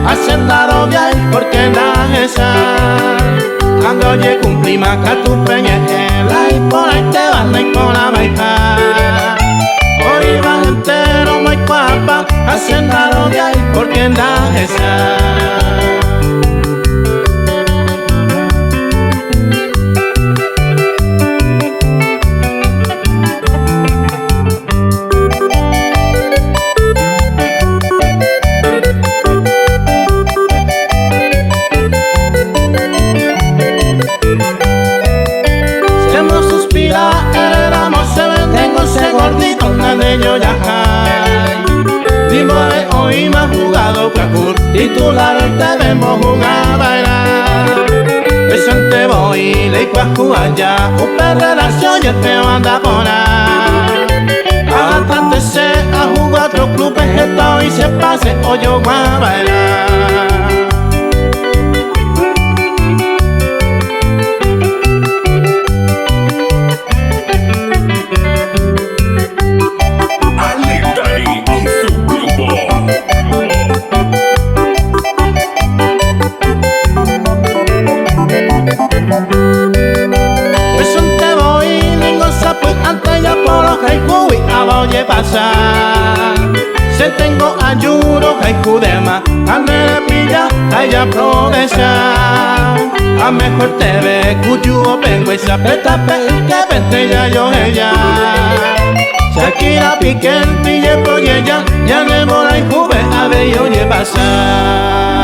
hacienda novia porque la esa cuando oye cumplí maca tu peñela y por ahí te van y por la baija hoy van entero muy guapa hacienda novia porque la esa. Yo ya hay Dimo de hoy me ha jugado Cajur titular debemos jugar a bailar Presente voy le a jugar ya un relación y te manda por ahí bastante se a jugar otro club vegetal y se pase o yo voy a bailar. Aledany y su grupo. Pues un te voy, ningún sapo antes ya por los haiku y a voy pasar. Se tengo ayuno haiku de más, a me pilla, allá aprovecha. A mejor te ve, cuyu o pengo y se apeta que vente ya yo ella. Shakira pique el pille por ella, ya me mola y juve a ver y oye pasar.